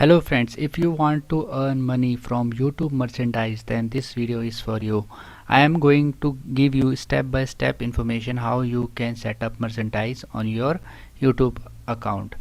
Hello friends, if you want to earn money from YouTube merchandise, then this video is for you. I am going to give you step-by-step information how you can set up merchandise on your YouTube account.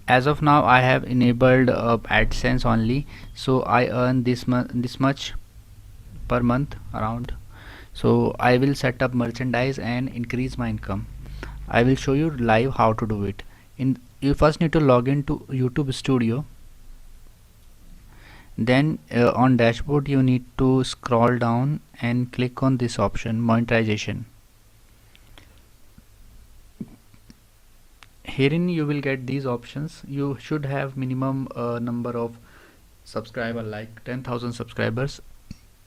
As of now I have enabled AdSense only, so I earn this much per month around. So I will set up merchandise and increase my income. I will show you live how to do it. You first need to log into YouTube Studio. Then on dashboard you need to scroll down and click on this option, monetization. Herein you will get these options. You should have minimum number of subscriber, like 10,000 subscribers.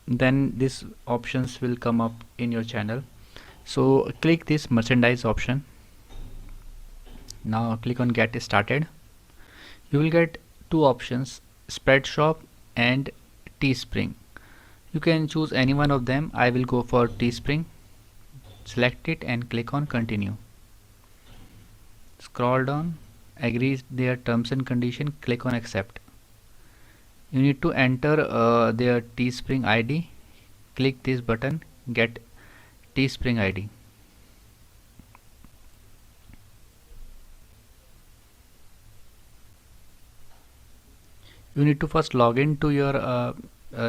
Then these options will come up in your channel. So click this merchandise option. Now click on get started. You will get two options, Spreadshop and Teespring. You can choose any one of them. I will go for Teespring. Select it and click on continue. Scroll down, agree their terms and condition, click on accept. You need to enter their Teespring ID. Click this button, get Teespring ID. You need to first log in to your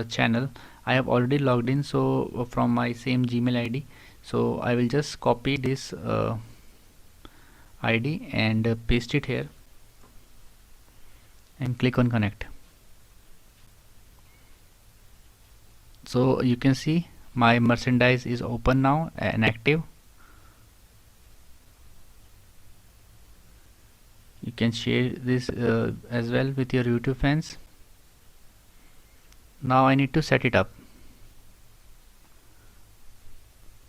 channel. I have already logged in, so from my same Gmail ID. So I will just copy this ID and paste it here and click on connect. So you can see my merchandise is open now and active. You can share this as well with your YouTube fans. Now I need to set it up.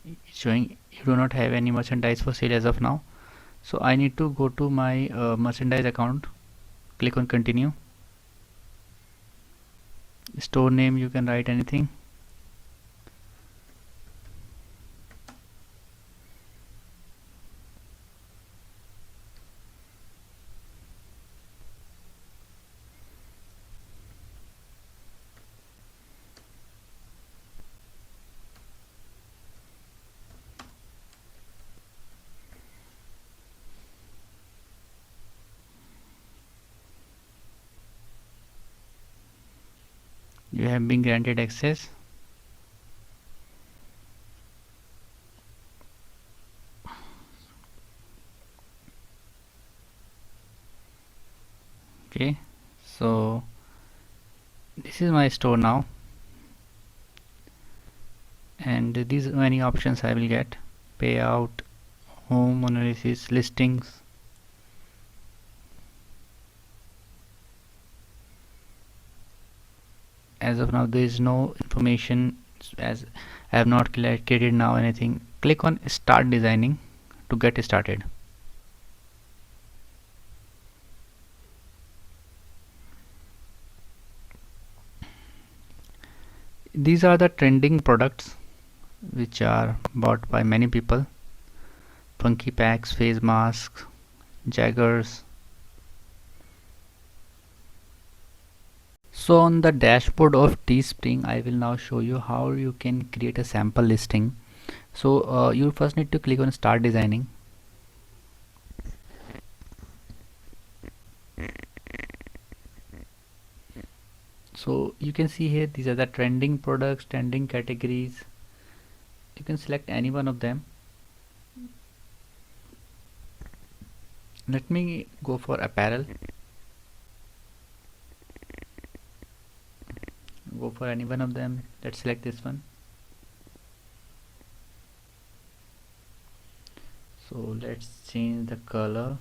It's showing you do not have any merchandise for sale as of now. So I need to go to my merchandise account, click on continue. Store name, you can write anything. You have been granted access. Okay, so this is my store now, and these many options I will get: payout, home analysis, listings. As of now there is no information, as I have not created now anything. Click on start designing to get started. These are the trending products which are bought by many people: funky packs, face masks, Jaggers. So on the dashboard of Teespring, I will now show you how you can create a sample listing. So you first need to click on start designing. So you can see here these are the trending products, trending categories. You can select any one of them. Let me go for apparel. Go for any one of them. Let's select this one. So let's change the color,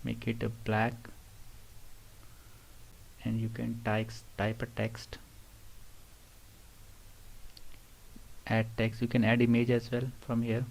make it a black, and you can type a text, add text. You can add image as well from here.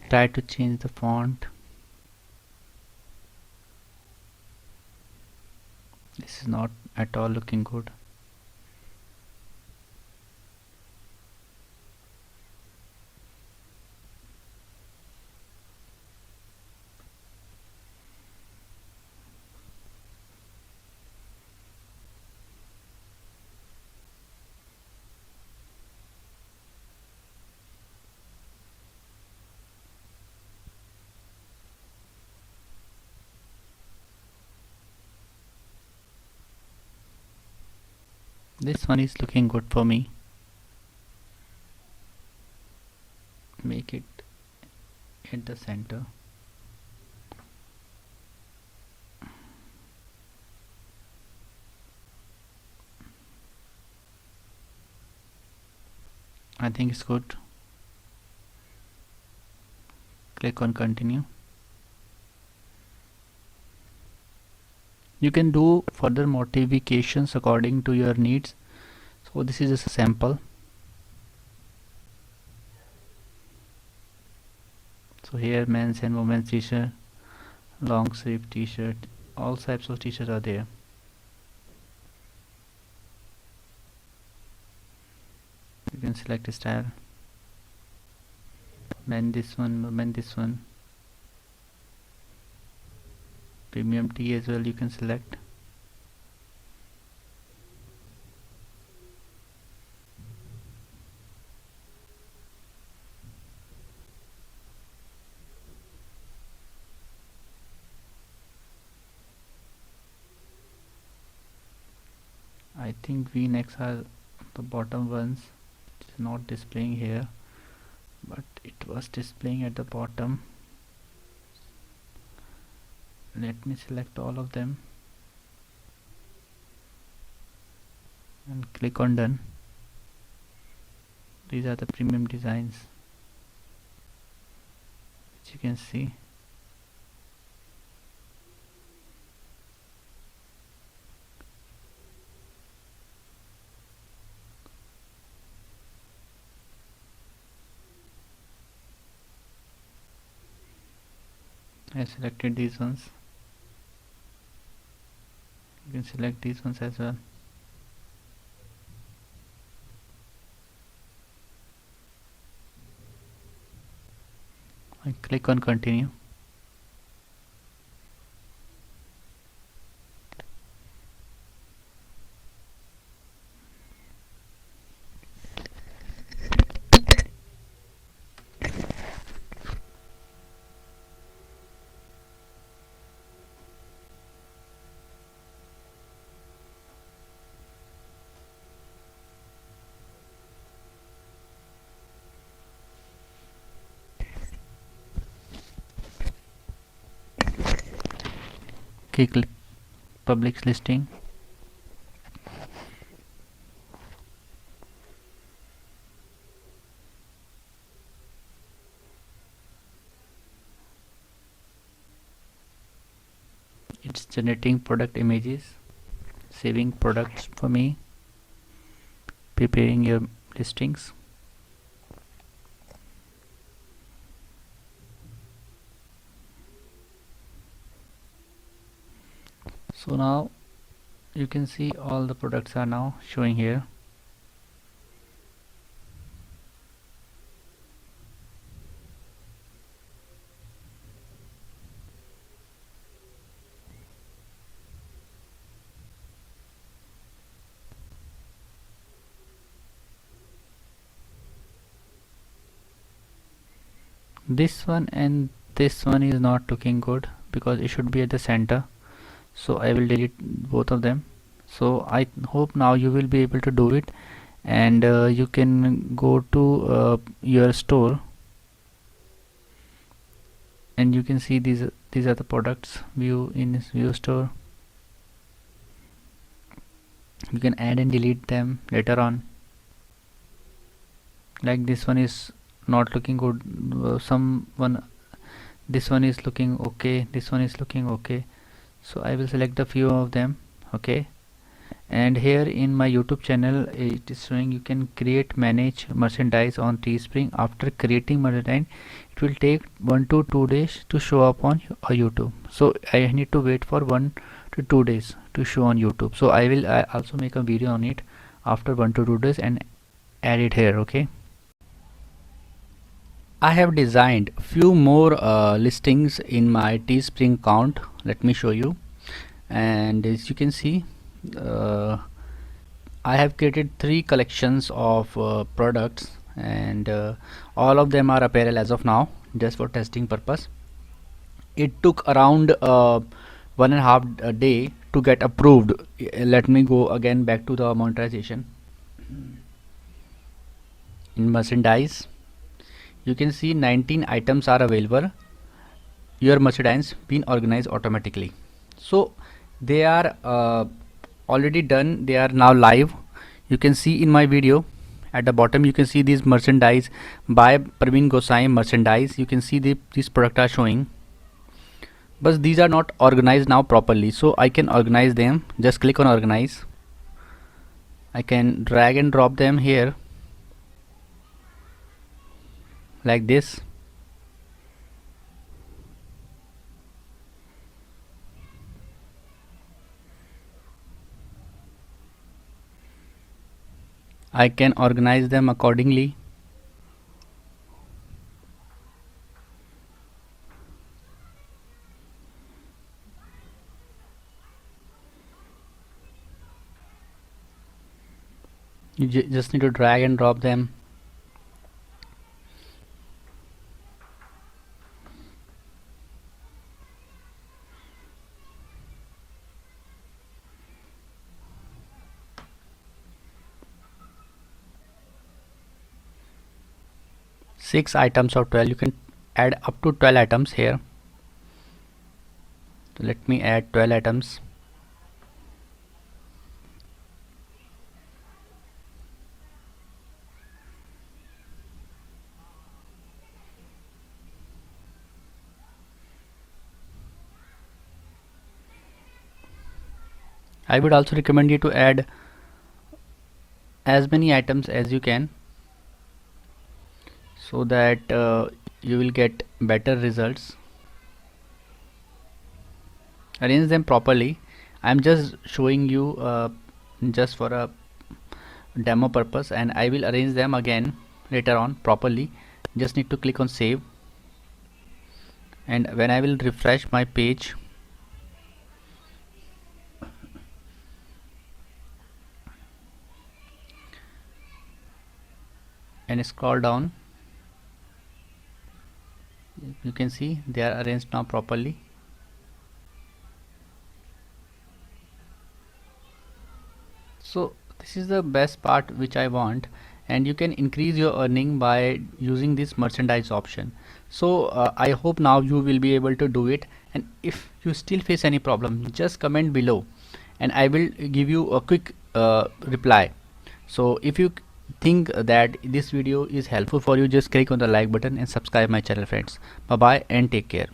try to change the font. This is not at all looking good. This one is looking good for me. Make it at the center. I think it's good. Click on continue. You can do further modifications according to your needs. So this is just a sample. So here men's and women's t-shirt, long sleeve t-shirt, all types of t-shirts are there. You can select a style. Men this one, women this one. Premium tee as well you can select. I think V-necks are the bottom ones. It's not displaying here, but it was displaying at the bottom. Let me select all of them and click on done. These are the premium designs which you can see. I selected these ones. You can select these ones as well. I click on continue. Click public listing. It's generating product images, saving products for me, preparing your listings. So now you can see all the products are now showing here. This one and this one is not looking good because it should be at the center, so I will delete both of them. So I hope now you will be able to do it, and you can go to your store and you can see these are the products. View in view store. You can add and delete them later on. Like this one is not looking good, this one is looking okay, this one is looking okay, so I will select a few of them. Okay, and here in my YouTube channel it is showing you can create manage merchandise on Teespring. After creating merchandise it will take 1 to 2 days to show up on YouTube, so I need to wait for 1 to 2 days to show on YouTube. So I will also make a video on it after 1 to 2 days and add it here. Okay, I have designed few more listings in my Teespring account. Let me show you. And as you can see, I have created 3 collections of products, and all of them are apparel as of now, just for testing purpose. It took around 1.5 day to get approved. Let me go again back to the monetization. In merchandise, you can see 19 items are available. Your merchandise been organized automatically. So they are already done, they are now live. You can see in my video at the bottom, you can see these merchandise by Praveen Gosai merchandise. You can see these products are showing, but these are not organized now properly, so I can organize them. Just click on organize. I can drag and drop them here like this. I can organize them accordingly. You just need to drag and drop them. Six items or 12, you can add up to 12 items here. So let me add 12 items. I would also recommend you to add as many items as you can, so that you will get better results. Arrange them properly. I'm just showing you just for a demo purpose, and I will arrange them again later on properly. Just need to click on save, and when I will refresh my page, and scroll down, you can see they are arranged now properly. So this is the best part which I want, and you can increase your earning by using this merchandise option. So I hope now you will be able to do it, and if you still face any problem, just comment below and I will give you a quick reply. So if you think that this video is helpful for you, just click on the like button and subscribe my channel, friends. Bye bye and take care.